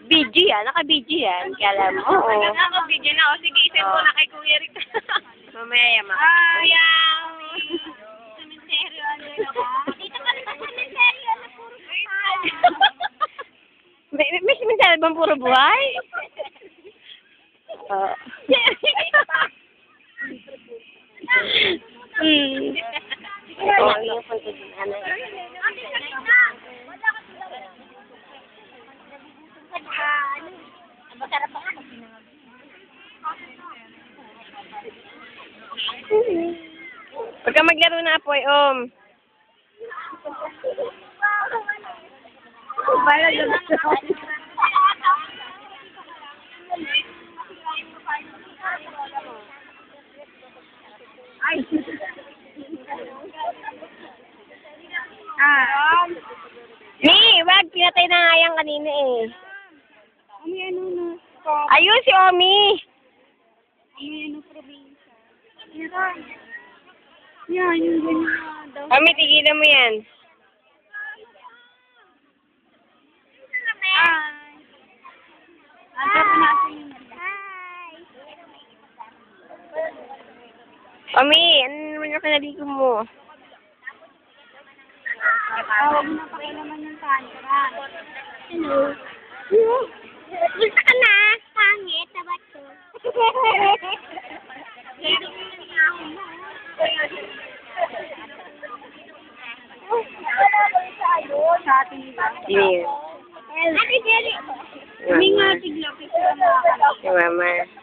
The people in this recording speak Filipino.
BG yan, naka-BG yan. Kala mo, oo. Naka-video na ako. Sige, isend ko na kay Kuya Rita. Mamaya yama. Ayaw! Cementerio, ano yun ako? Dito ka rin sa cementerio na puro May simental bang puro buhay? Oo. Oo, yung punto din, ano. Masarap ba ako? Pagka maglaro na po, Para doon ay. Mi, wag, pinatay na nga yan kanina eh. May ano na. Ayun si Omi. May ano probinsya. Yan, yung ganyan daw. Omi, tigilan mo yan. Omi, ano naman yung kanaligo mo? Huwag mo na pakilaman yung kanira. Hello. Gusto ka na? Pangit, tabat ko. Sa ating iba. Sige. Ate Jerry. May nga tiglapit sa mga Si Mama.